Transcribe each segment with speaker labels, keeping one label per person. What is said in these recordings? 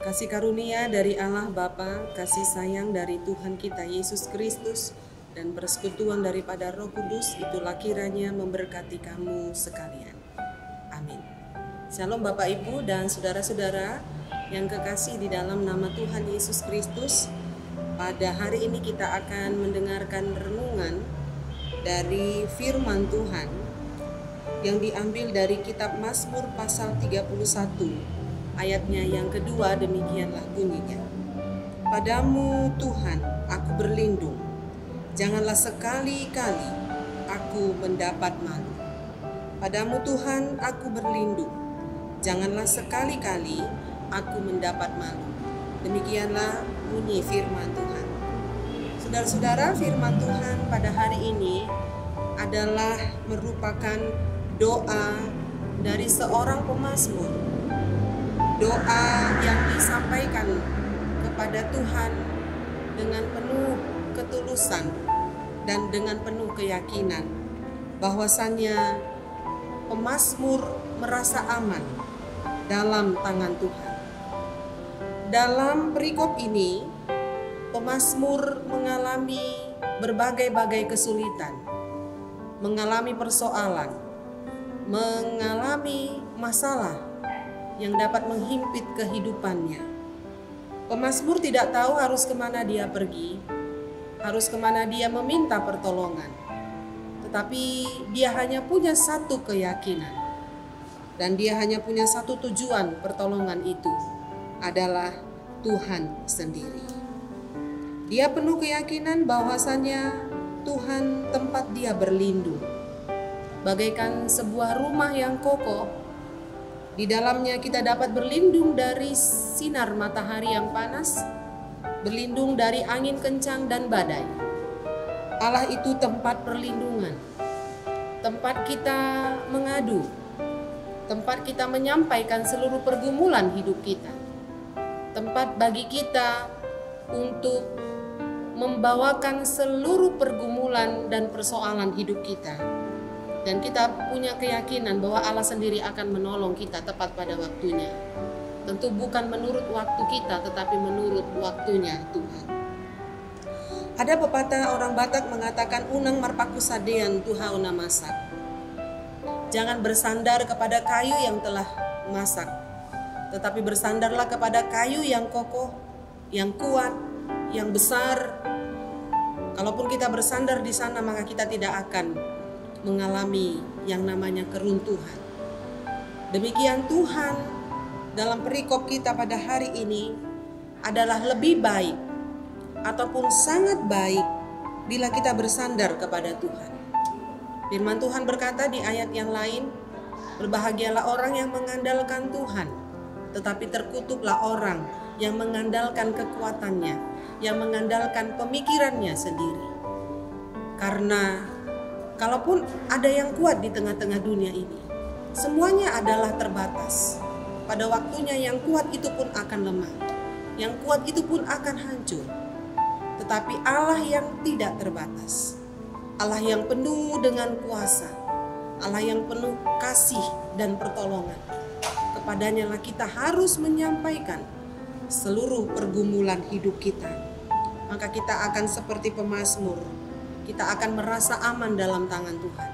Speaker 1: Kasih karunia dari Allah Bapa, kasih sayang dari Tuhan kita Yesus Kristus, dan persekutuan daripada Roh Kudus itulah kiranya memberkati kamu sekalian. Amin. Shalom Bapak Ibu dan saudara-saudara yang kekasih di dalam nama Tuhan Yesus Kristus. Pada hari ini kita akan mendengarkan renungan dari firman Tuhan yang diambil dari kitab Mazmur pasal 31. Ayatnya yang kedua demikianlah bunyinya. Padamu Tuhan aku berlindung, janganlah sekali-kali aku mendapat malu. Padamu Tuhan aku berlindung, janganlah sekali-kali aku mendapat malu. Demikianlah bunyi firman Tuhan. Saudara-saudara, firman Tuhan pada hari ini adalah merupakan doa dari seorang pemazmur. Doa yang disampaikan kepada Tuhan dengan penuh ketulusan dan dengan penuh keyakinan bahwasannya pemazmur merasa aman dalam tangan Tuhan. Dalam perikop ini, pemazmur mengalami berbagai-bagai kesulitan, mengalami persoalan, mengalami masalah yang dapat menghimpit kehidupannya. Pemazmur tidak tahu harus kemana dia pergi, harus kemana dia meminta pertolongan. Tetapi dia hanya punya satu keyakinan, dan dia hanya punya satu tujuan pertolongan itu adalah Tuhan sendiri. Dia penuh keyakinan bahwasannya Tuhan tempat dia berlindung, bagaikan sebuah rumah yang kokoh. Di dalamnya kita dapat berlindung dari sinar matahari yang panas, berlindung dari angin kencang dan badai. Allah itu tempat perlindungan, tempat kita mengadu, tempat kita menyampaikan seluruh pergumulan hidup kita, tempat bagi kita untuk membawakan seluruh pergumulan dan persoalan hidup kita. Dan kita punya keyakinan bahwa Allah sendiri akan menolong kita tepat pada waktunya. Tentu bukan menurut waktu kita, tetapi menurut waktunya Tuhan. Ada pepatah orang Batak mengatakan, unang marpaku sadean tuhauna masak. Jangan bersandar kepada kayu yang telah masak, tetapi bersandarlah kepada kayu yang kokoh, yang kuat, yang besar. Kalaupun kita bersandar di sana, maka kita tidak akan mengalami yang namanya keruntuhan. Demikian Tuhan dalam perikop kita pada hari ini adalah lebih baik ataupun sangat baik bila kita bersandar kepada Tuhan. Firman Tuhan berkata di ayat yang lain, berbahagialah orang yang mengandalkan Tuhan, tetapi terkutuklah orang yang mengandalkan kekuatannya, yang mengandalkan pemikirannya sendiri. Karena kalaupun ada yang kuat di tengah-tengah dunia ini, semuanya adalah terbatas. Pada waktunya yang kuat itu pun akan lemah, yang kuat itu pun akan hancur. Tetapi Allah yang tidak terbatas, Allah yang penuh dengan kuasa, Allah yang penuh kasih dan pertolongan, kepadanya lah kita harus menyampaikan seluruh pergumulan hidup kita. Maka kita akan seperti pemazmur, kita akan merasa aman dalam tangan Tuhan.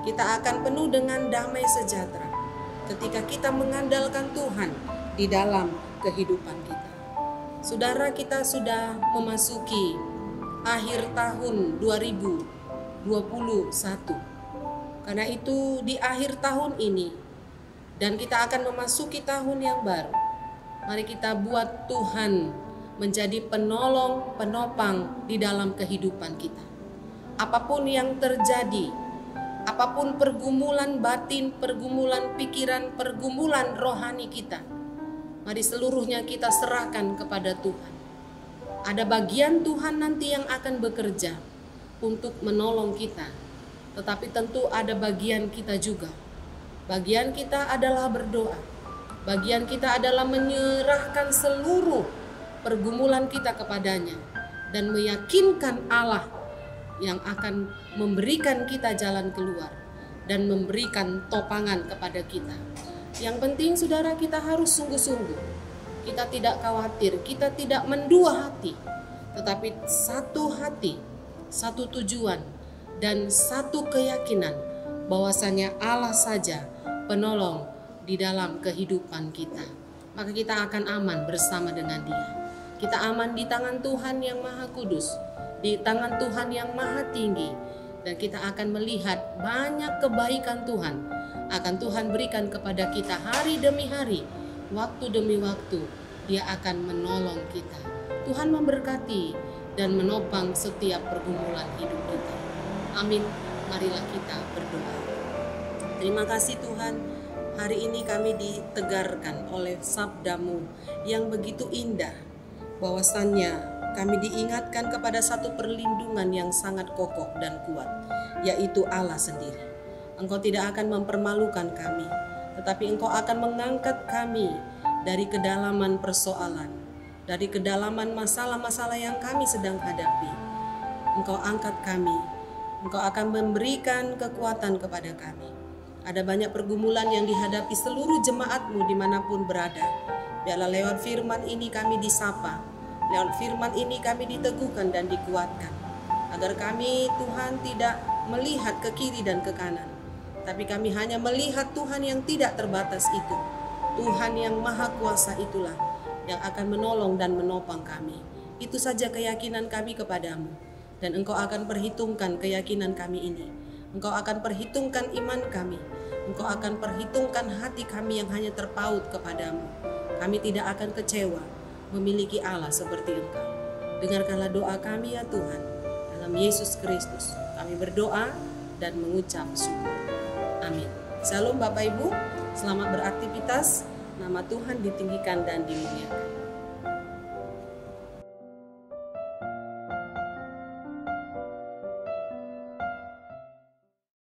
Speaker 1: Kita akan penuh dengan damai sejahtera ketika kita mengandalkan Tuhan di dalam kehidupan kita. Saudara, kita sudah memasuki akhir tahun 2021. Karena itu di akhir tahun ini dan kita akan memasuki tahun yang baru, mari kita buat Tuhan menjadi penolong, penopang di dalam kehidupan kita. Apapun yang terjadi, apapun pergumulan batin, pergumulan pikiran, pergumulan rohani kita, mari seluruhnya kita serahkan kepada Tuhan. Ada bagian Tuhan nanti yang akan bekerja untuk menolong kita, tetapi tentu ada bagian kita juga. Bagian kita adalah berdoa, bagian kita adalah menyerahkan seluruh pergumulan kita kepadanya dan meyakinkan Allah yang akan memberikan kita jalan keluar dan memberikan topangan kepada kita. Yang penting saudara, kita harus sungguh-sungguh. Kita tidak khawatir, kita tidak mendua hati, tetapi satu hati, satu tujuan, dan satu keyakinan bahwasanya Allah saja penolong di dalam kehidupan kita. Maka kita akan aman bersama dengan Dia. Kita aman di tangan Tuhan yang Maha Kudus, di tangan Tuhan yang Maha Tinggi, dan kita akan melihat banyak kebaikan Tuhan akan Tuhan berikan kepada kita hari demi hari, waktu demi waktu. Dia akan menolong kita. Tuhan memberkati dan menopang setiap pergumulan hidup kita. Amin. Marilah kita berdoa. Terima kasih Tuhan, hari ini kami ditegarkan oleh sabda-Mu yang begitu indah, bahwasannya kami diingatkan kepada satu perlindungan yang sangat kokoh dan kuat, yaitu Allah sendiri. Engkau tidak akan mempermalukan kami, tetapi Engkau akan mengangkat kami dari kedalaman persoalan, dari kedalaman masalah-masalah yang kami sedang hadapi. Engkau angkat kami, Engkau akan memberikan kekuatan kepada kami. Ada banyak pergumulan yang dihadapi seluruh jemaat-Mu dimanapun berada. Biarlah lewat firman ini kami disapa, lewat firman ini kami diteguhkan dan dikuatkan, agar kami Tuhan tidak melihat ke kiri dan ke kanan, tapi kami hanya melihat Tuhan yang tidak terbatas itu. Tuhan yang Maha Kuasa itulah yang akan menolong dan menopang kami. Itu saja keyakinan kami kepadamu. Dan Engkau akan perhitungkan keyakinan kami ini. Engkau akan perhitungkan iman kami. Engkau akan perhitungkan hati kami yang hanya terpaut kepadamu. Kami tidak akan kecewa memiliki Allah seperti Engkau. Dengarkanlah doa kami ya Tuhan. Dalam Yesus Kristus kami berdoa dan mengucap syukur. Amin. Shalom Bapak Ibu. Selamat beraktivitas, nama Tuhan ditinggikan dan dimuliakan.